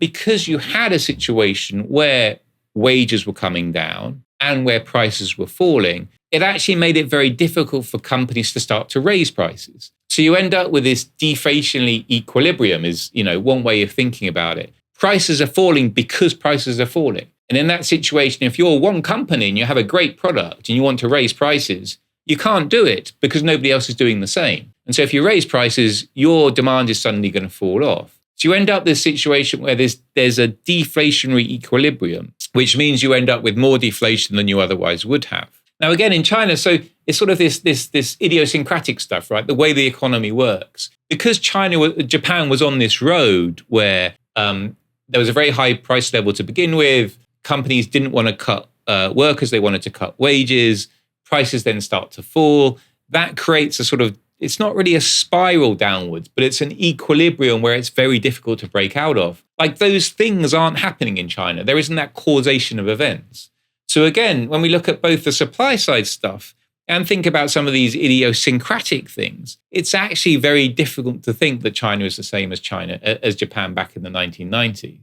because you had a situation where wages were coming down and where prices were falling, it actually made it very difficult for companies to start to raise prices. So you end up with this deflationary equilibrium is, one way of thinking about it. Prices are falling because prices are falling. And in that situation, if you're one company and you have a great product and you want to raise prices, you can't do it because nobody else is doing the same. And so if you raise prices, your demand is suddenly going to fall off. So you end up with this situation where there's a deflationary equilibrium, which means you end up with more deflation than you otherwise would have. Now, again, in China, so it's sort of this idiosyncratic stuff, right? The way the economy works. Because Japan was on this road where there was a very high price level to begin with, companies didn't want to cut workers, they wanted to cut wages, prices then start to fall. That creates a sort of, it's not really a spiral downwards, but it's an equilibrium where it's very difficult to break out of. Like those things aren't happening in China. There isn't that causation of events. So again, when we look at both the supply side stuff and think about some of these idiosyncratic things, it's actually very difficult to think that China is the same as Japan back in the 1990s.